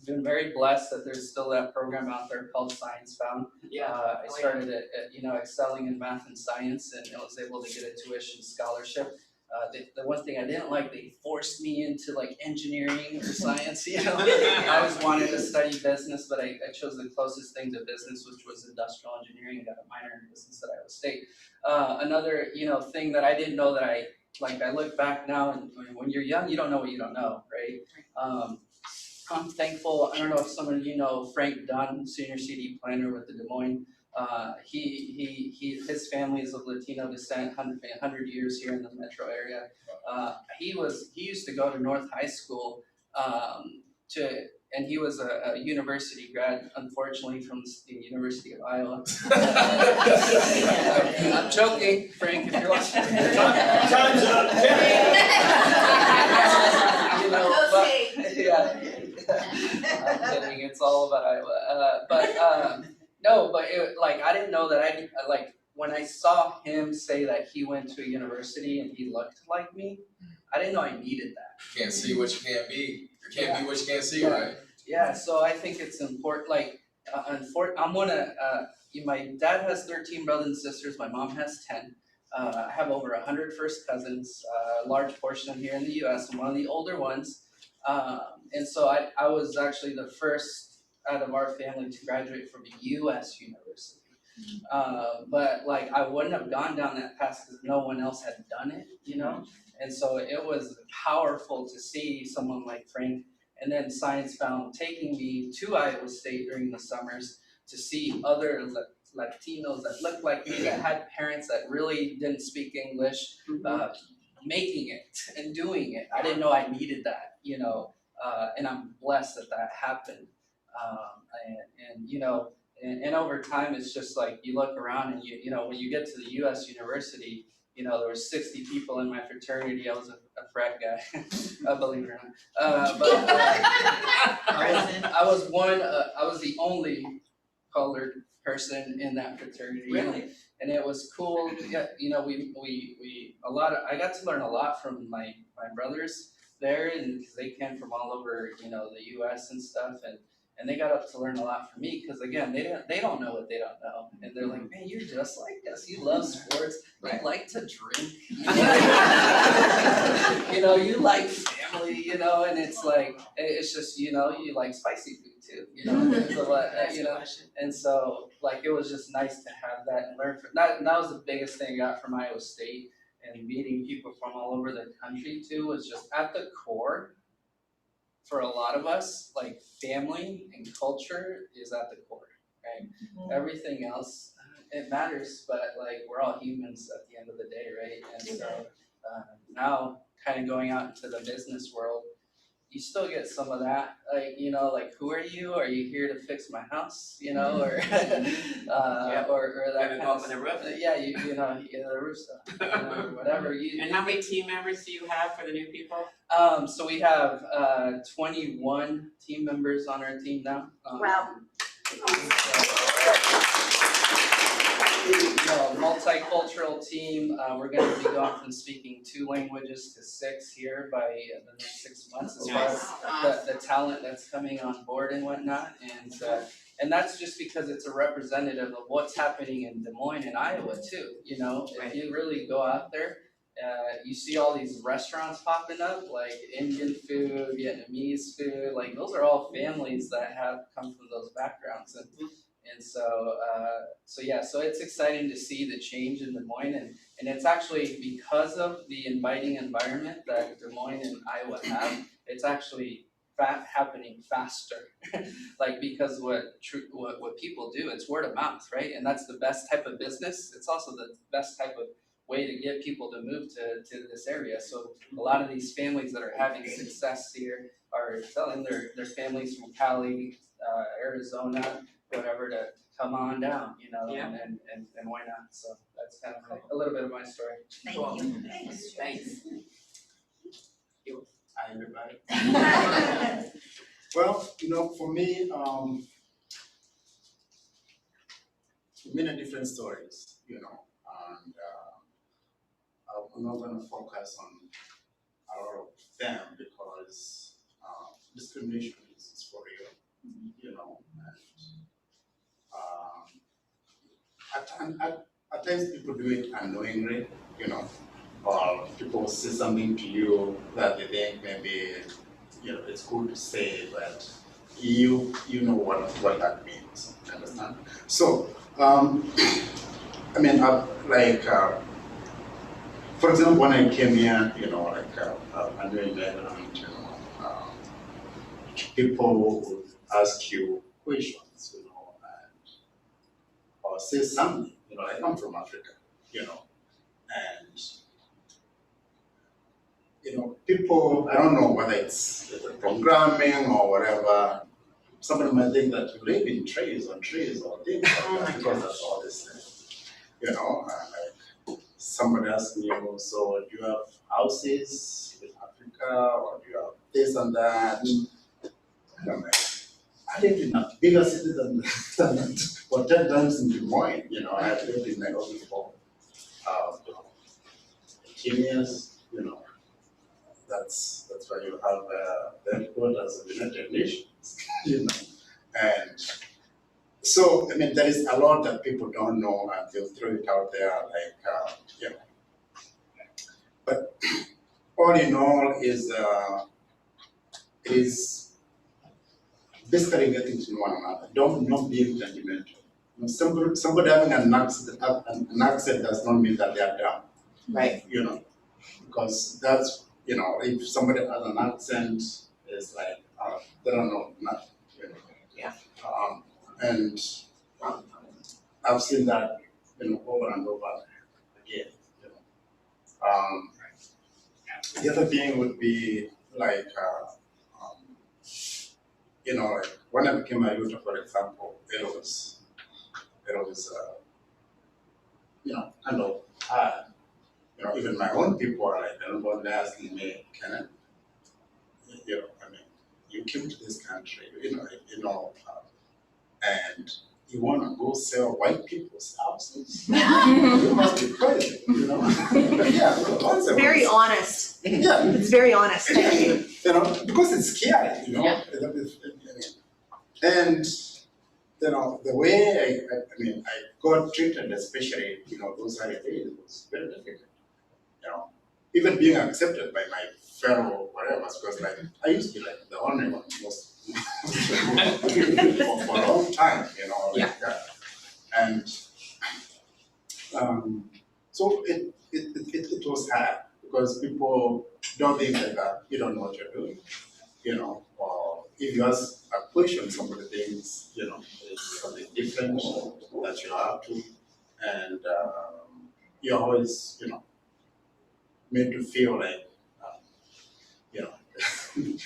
been very blessed that there's still that program out there called Science Found. I started at, you know, excelling in math and science, and I was able to get a tuition scholarship. The one thing I didn't like, they forced me into like engineering or science, you know. I always wanted to study business, but I chose the closest thing to business, which was industrial engineering, and got a minor in business at Iowa State. Another, you know, thing that I didn't know that I look back now, and when you're young, you don't know what you don't know, right? I'm thankful, I don't know if some of you know Frank Dunn, senior CD planner with the Des Moines. His family is of Latino descent, 100 years here in the metro area. He used to go to North High School, and he was a university grad, unfortunately, from the University of Iowa. I'm joking, Frank, if you're watching. Time's up. You know, but, yeah. I'm kidding, it's all about Iowa. No, but it, like, I didn't know that when I saw him say that he went to a university and he looked like me, I didn't know I needed that. Can't see what you can't be. You can't be what you can't see, right? Yeah, so I think it's important, like, my dad has 13 brothers and sisters, my mom has 10. I have over 100 first cousins, a large portion of them here in the US, I'm one of the older ones. And so I was actually the first out of our family to graduate from a US university. But like, I wouldn't have gone down that path because no one else had done it, you know? And so it was powerful to see someone like Frank, and then Science Found taking me to Iowa State during the summers to see other Latinos that looked like me, that had parents that really didn't speak English, making it and doing it. I didn't know I needed that, you know, and I'm blessed that happened. And you know, and over time, it's just like you look around and you know, when you get to the US university, you know, there were 60 people in my fraternity. I was a frat guy, believe it or not. I was the only colored person in that fraternity. Really? And it was cool. Yeah, you know, I got to learn a lot from my brothers there, and because they came from all over, you know, the US and stuff, and they got up to learn a lot from me, because again, they don't know what they don't know, and they're like, man, you're just like us. You love sports. You like to drink. You know, you like family. You know, and it's like, it's just, you know, you like spicy food too. You know, so, you know, and so like it was just nice to have that and learn from that. And that was the biggest thing I got from Iowa State, and meeting people from all over the country too, was just at the core. For a lot of us, like family and culture is at the core, right? Everything else, it matters, but like we're all humans at the end of the day, right? And so now kind of going out into the business world, you still get some of that, like, you know, like, who are you? Are you here to fix my house? You know, or or that kind of stuff. Yeah, you know, the roof stuff, you know, whatever. And how many team members do you have for the new people? So we have 21 team members on our team now. Wow. Multicultural team. We're going to be going from speaking 2 languages to 6 here by the next 6 months, as far as the talent that's coming on board and whatnot. And that's just because it's a representative of what's happening in Des Moines and Iowa too. You know, if you really go out there, you see all these restaurants popping up, like Indian food, Vietnamese food, like those are all families that have come from those backgrounds. And so it's exciting to see the change in Des Moines, and it's actually because of the inviting environment that Des Moines and Iowa have, it's actually happening faster. Like, because what people do, it's word of mouth, right? And that's the best type of business. It's also the best type of way to get people to move to this area. So a lot of these families that are having success here are telling their families from Cali, Arizona, whatever, to come on down, you know, and why not? So that's kind of a little bit of my story. Thank you. Thanks. Thanks. Hi, everybody. Well, for me, many different stories, and I'm not going to focus on a lot of them because discrimination is for real, and at times people do it unknowingly, or people say something to you that they think maybe, it's good to say, but you know what that means, understand? So, for example, when I came here, a new environment, people would ask you questions, or say something, I come from Africa, and people, I don't know whether it's the programming or whatever, somebody might think that you live in trees or things like that, because that's all this thing. Like somebody asked me, so do you have houses in Africa, or do you have this and that? I don't know. I lived in a bigger city than for 10 times in Des Moines. I've lived in Nairobi for 18 years. That's why you have the headquarters of the United Nations. And so there is a lot that people don't know, and they'll throw it out there, But all in all, is basically getting to know one another. Don't be judgmental. Somebody having an accent does not mean that they are dumb. Right. Because that's, if somebody has an accent, it's like, they don't know nothing. Yeah. And I've seen that, over and over again. The other thing would be like, when I became a youth, for example, it was kind of hard. Even my own people are like, everybody asking me, Kenneth, you came to this country, and you want to go sell white people's houses? You must be crazy, Yeah, It's very honest. Yeah. It's very honest. Thank you. Because it's scary, Yeah. And the way I got treated, especially those early days, was very difficult. Even being accepted by my fellow whatever, because I used to be the only one for a long time, and so it was hard because people don't think that you don't know what you're doing, or if you ask a question, somebody thinks it's something different that you have to, and you're always made to feel like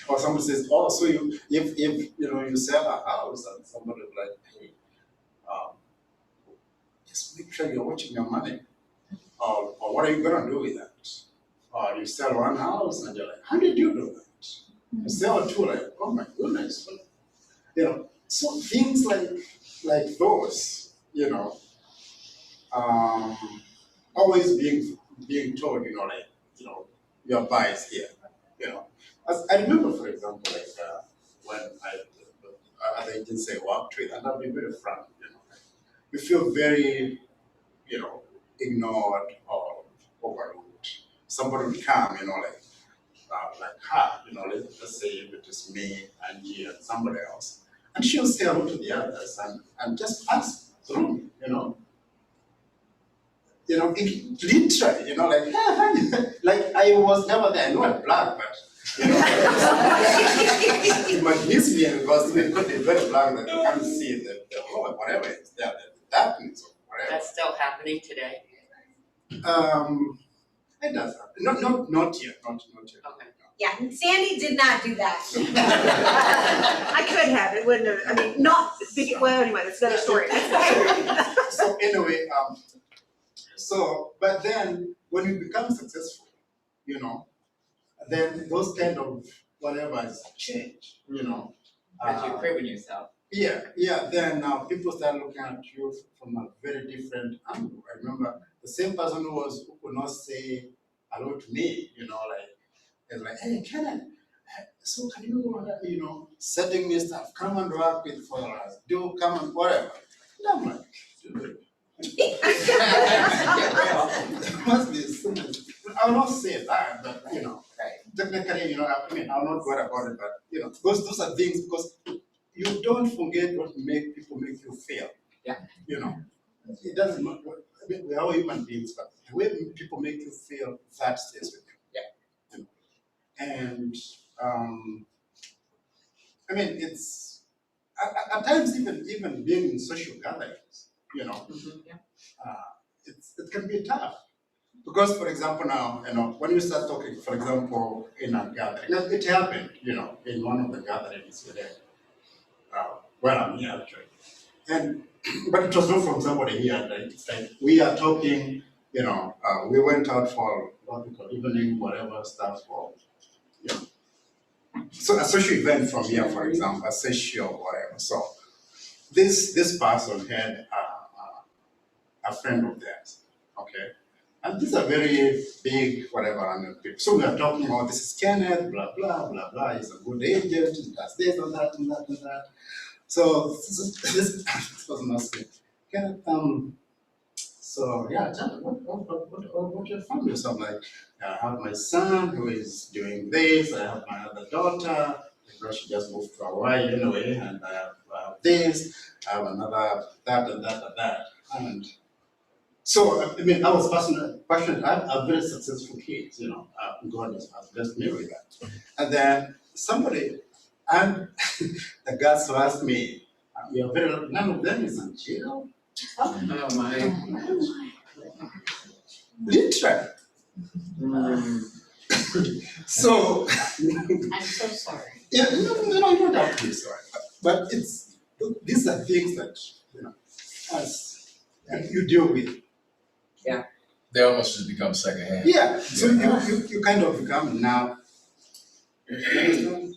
or somebody says, oh, so if you sell a house, and somebody will be like, hey, just make sure you're watching your money, or what are you gonna do with that? Or you sell one house and you're like, how did you do that? You sell two, like, oh my goodness, so things like those, always being told, your bias here, As I remember, for example, when other agency I worked with, and I'll be very frank, you feel very, ignored or overlooked. somebody will come, like her, let's say if it is me, Angie, and somebody else, and she'll say hello to the others and just pass through, literally, like, like I was never there. I know I'm black, but you might miss me because it could be very black that you can't see the whole whatever is there, the darkness or whatever. That's still happening today? It does happen. Not yet. Okay. Yeah, Sandy did not do that. I could have, it wouldn't have, I mean, not, well, anyway, that's another story. So anyway, but then when you become successful, then those kind of whatever change, Because you've proven yourself. Yeah, then people start looking at you from a very different angle. I remember the same person who could not say hello to me, it's like, hey, Kenneth, so can you, setting me stuff, come and work with for us, come and whatever. And I'm like, dude. There must be something. I'll not say that, but technically, I'll not worry about it, but those are things because you don't forget what people make you feel. Yeah. It doesn't matter. I mean, we're all human beings, but the way people make you feel, that stays with you. Yeah. And I mean, it's at times even being in social gatherings, it can be tough. Because, for example, now, when you start talking, for example, in a gathering, it happened, in one of the gatherings today, where I'm here actually. But it was not from somebody here, right? It's like we are talking, we went out for what we call evening, whatever stuff, or, so a social event from here, for example, a social whatever. So this person had a friend of theirs, okay? And these are very big, whatever, and people. So we are talking about this is Kenneth, blah, blah, blah, blah. He's a good agent, he does this and that and that and that. So this was not good. Kenneth, so yeah, tell me, what your family is. I'm like, I have my son who is doing this, I have my other daughter, because she just moved to Hawaii anyway, and I have this, I have another that and that and that. And so, I mean, I was passionate. I have very successful kids, God has blessed me with that. And then somebody, and the guys asked me, none of them is in jail? Oh my. Literally. So. I'm so sorry. Yeah, you don't have to be sorry. But these are things that, as you deal with. Yeah. They almost just become secondhand. Yeah, so you kind of become now. It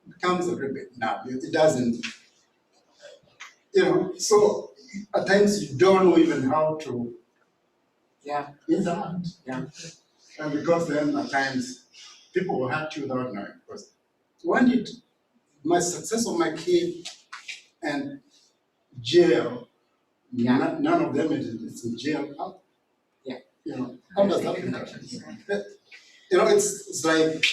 becomes a little bit now. It doesn't, so at times you don't know even how to interact. Yeah. And because then at times people will hurt you without knowing. Because when did my success of my kid and jail, none of them is in jail. How does that happen? It's like,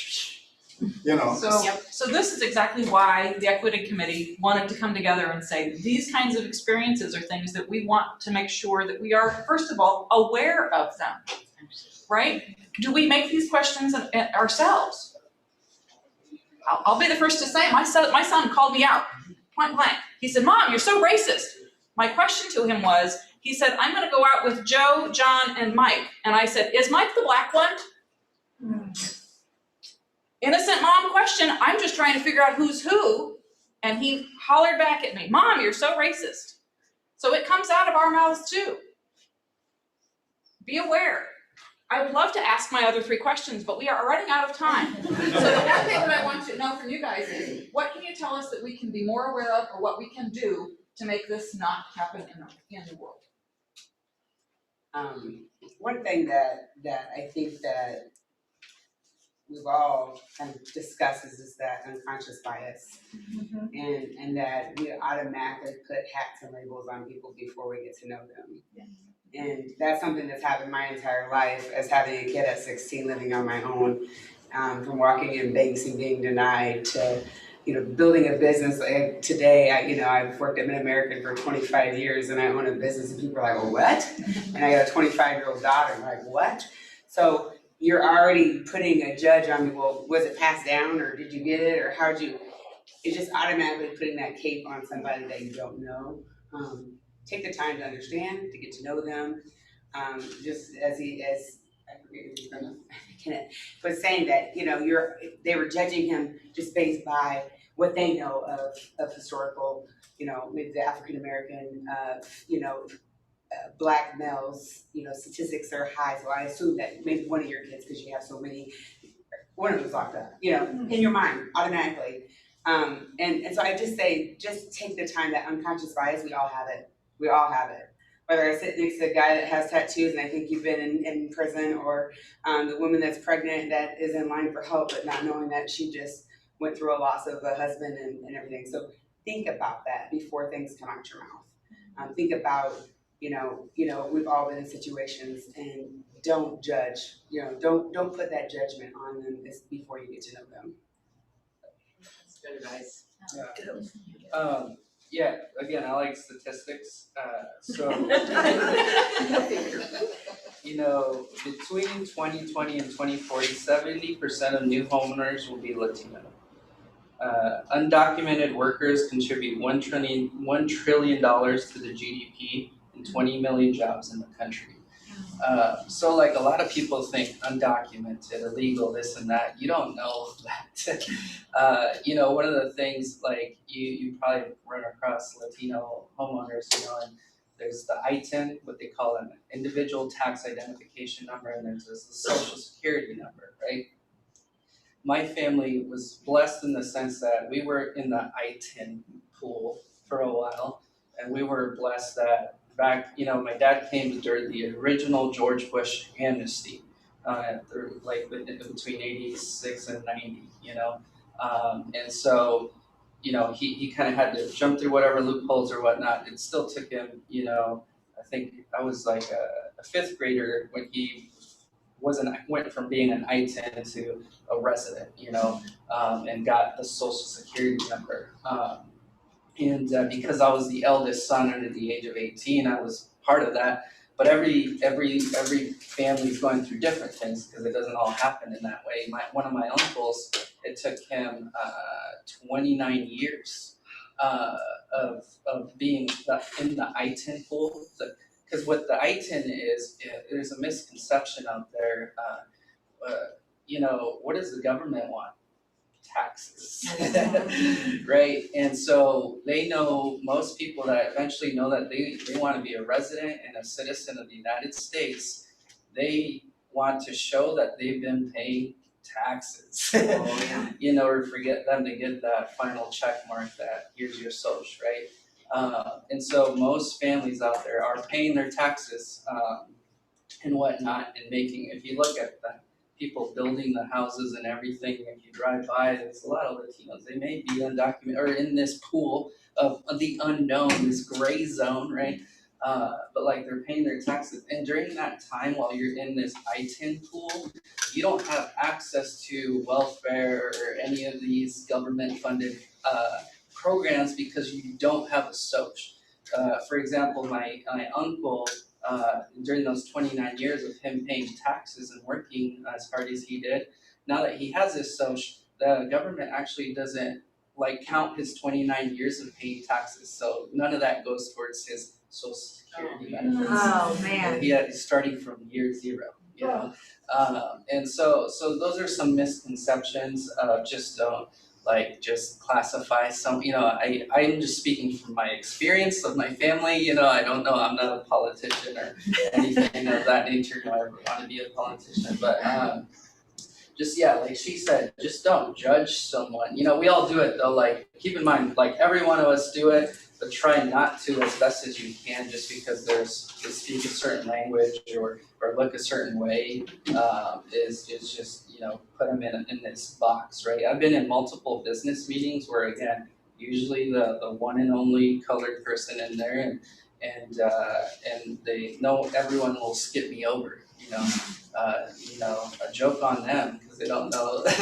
So this is exactly why the Equity Committee wanted to come together and say, these kinds of experiences are things that we want to make sure that we are, first of all, aware of them, right? Do we make these questions ourselves? I'll be the first to say, my son called me out, point blank. He said, Mom, you're so racist. My question to him was, he said, I'm gonna go out with Joe, John, and Mike. And I said, is Mike the black one? Innocent mom question, I'm just trying to figure out who's who. And he hollered back at me, Mom, you're so racist. So it comes out of our mouths too. Be aware. I would love to ask my other 3 questions, but we are running out of time. So the one thing that I want to know from you guys is, what can you tell us that we can be more aware of, or what we can do to make this not happen in the world? One thing that I think that we've all kind of discussed is that unconscious bias, and that we automatically put hats and labels on people before we get to know them. And that's something that's happened my entire life, as having a kid at 16 living on my own, from walking in banks and being denied to, building a business. Like today, I've worked at Mid-American for 25 years and I own a business and people are like, well, what? And I got a 25-year-old daughter, like, what? So you're already putting a judge on me, well, was it passed down or did you get it or how'd you? It's just automatically putting that cape on somebody that you don't know. Take the time to understand, to get to know them. Just I forget his name, Kenneth, was saying that, they were judging him just based by what they know of historical, maybe the African American, Black males, statistics are high. So I assume that maybe one of your kids, because you have so many, one of them's locked up, in your mind automatically. And so I just say, just take the time, that unconscious bias, we all have it. We all have it. Whether I sit next to a guy that has tattoos and I think you've been in prison, or the woman that's pregnant that is in line for help but not knowing that she just went through a loss of a husband and everything. So think about that before things come out your mouth. Think about, we've all been in situations, and don't judge. Don't put that judgment on them before you get to know them. That's good advice. Yeah, again, I like statistics. Between 2020 and 2040, 70% of new homeowners will be Latino. Undocumented workers contribute $1 trillion to the GDP and 20 million jobs in the country. So like a lot of people think undocumented, illegal, this and that. You don't know that. One of the things, like you probably run across Latino homeowners, and there's the ITIN, what they call an individual tax identification number, and there's this social security number, right? My family was blessed in the sense that we were in the ITIN pool for a while, and we were blessed that back, my dad came during the original George Bush amnesty, between 86 and 90, and so, he kind of had to jump through whatever loopholes or whatnot. It still took him, I think I was like a fifth grader when he went from being an ITIN to a resident, and got the social security number. And because I was the eldest son under the age of 18, I was part of that. But every family's going through different things because it doesn't all happen in that way. One of my uncles, it took him 29 years of being in the ITIN pool. Because what the ITIN is, there's a misconception out there. What does the government want? Taxes, right? And so they know, most people that eventually know that they want to be a resident and a citizen of the United States, they want to show that they've been paying taxes, or forget them to get that final check mark that here's your social, right? And so most families out there are paying their taxes and whatnot, and making, if you look at the people building the houses and everything, if you drive by, there's a lot of Latinos. They may be undocumented or in this pool of the unknown, this gray zone, right? But like they're paying their taxes. And during that time, while you're in this ITIN pool, you don't have access to welfare or any of these government-funded programs because you don't have a SOCH. For example, my uncle, during those 29 years of him paying taxes and working as hard as he did, now that he has his SOCH, the government actually doesn't count his 29 years of paying taxes. So none of that goes towards his Social Security benefits. Oh, man. He's starting from year zero, and so those are some misconceptions of just don't just classify some, I'm just speaking from my experience of my family, I don't know, I'm not a politician or anything of that nature, I ever want to be a politician, but like she said, just don't judge someone. We all do it though, keep in mind, every one of us do it, but try not to as best as you can just because they speak a certain language or look a certain way, is just, put them in this box, right? I've been in multiple business meetings where, again, usually the one and only colored person in there, and they know everyone will skip me over, you know. A joke on them, because they don't know. Like,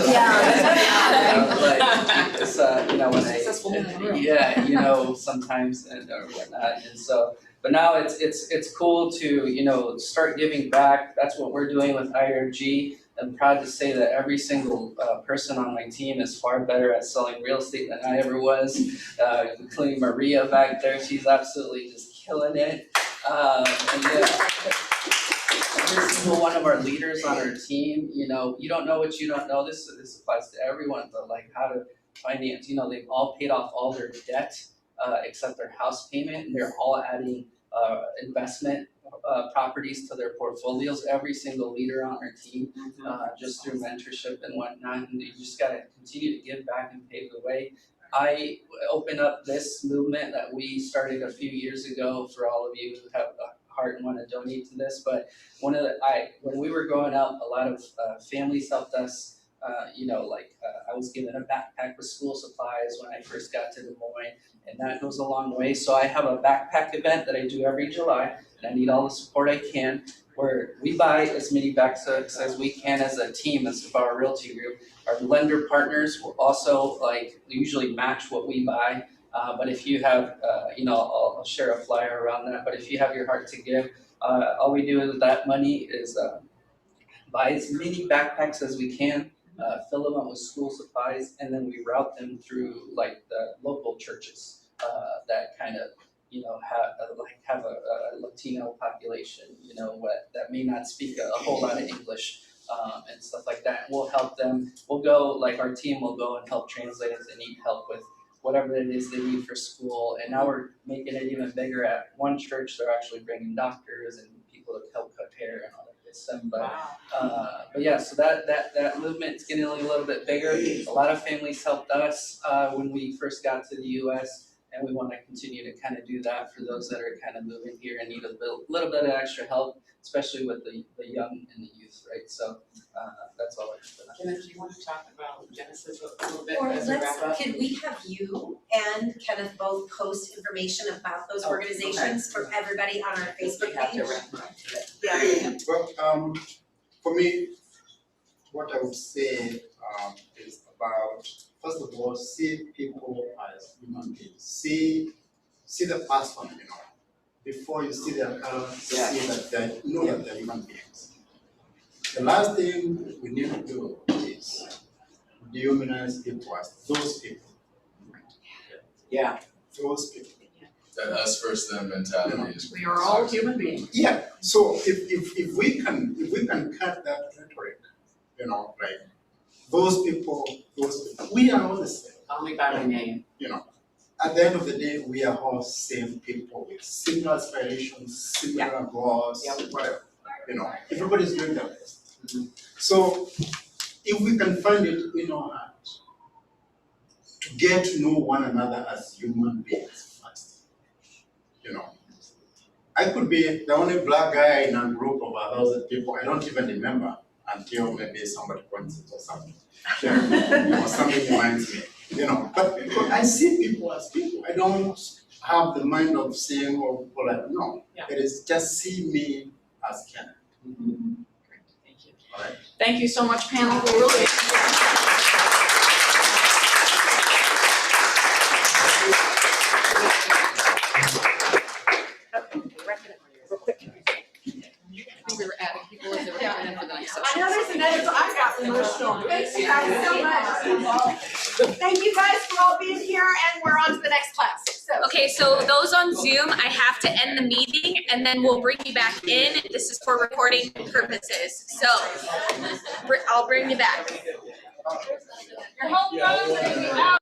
it's, sometimes or whatnot, and so, but now it's cool to, start giving back. That's what we're doing with IRG. I'm proud to say that every single person on my team is far better at selling real estate than I ever was, including Maria back there. She's absolutely just killing it. Every single one of our leaders on our team, you don't know what you don't know. This applies to everyone, but like how to finance, they've all paid off all their debt except their house payment, and they're all adding investment properties to their portfolios. Every single leader on our team, just through mentorship and whatnot, and you just gotta continue to give back and pave the way. I open up this movement that we started a few years ago for all of you who have a heart and want to donate to this. But when we were growing up, a lot of families helped us. I was given a backpack with school supplies when I first got to Des Moines, and that goes a long way. So I have a backpack event that I do every July, and I need all the support I can, where we buy as many backpacks as we can as a team, as our realty group. Our lender partners will also usually match what we buy. But if you have, I'll share a flyer around that. But if you have your heart to give, all we do with that money is buy as many backpacks as we can, fill them up with school supplies, and then we route them through the local churches that kind of, have a Latino population, that may not speak a whole lot of English. And stuff like that. We'll help them. We'll go, our team will go and help translate if they need help with whatever it is they need for school. And now we're making it even bigger. At one church, they're actually bringing doctors and people to help cut hair and all that good stuff. But yeah, so that movement's getting a little bit bigger. A lot of families helped us when we first got to the U.S., and we want to continue to kind of do that for those that are kind of moving here and need a little bit of extra help, especially with the young and the youth, right? So that's all I have for that. Kenneth, do you want to talk about Genesis a little bit Or as we wrap up? can we have you and Kenneth both post information about those organizations for everybody on our Facebook page? Yeah. Well, for me, what I would say is about, first of all, see people as human beings. See the person, before you see their color, see that that they're human beings. The last thing we need to do is dehumanize people as those people. Yeah. Those people. That us first them mentality is. We are all human beings. Yeah. So if we can cut that rhetoric, those people, we are all the same. Only by my name. At the end of the day, we are all same people with similar aspirations, similar goals, whatever. Everybody's doing their best. So if we can find it in our heart to get to know one another as human beings first, I could be the only black guy in a group of 1,000 people. I don't even remember until maybe somebody points it or something. Or something reminds me. But because I see people as people, I don't have the mind of saying, no. It is just see me as Kenneth. Great, thank you. All right. Thank you so much, panel. We really real quick. I think we were adding people as they were coming in for the next session. I know there's an edit, so I got emotional. Thank you guys so much. Thank you guys for all being here, and we're on to the next class. Okay, so those on Zoom, I have to end the meeting and then we'll bring you back in. This is for recording purposes. So I'll bring you back. Your home runs, out.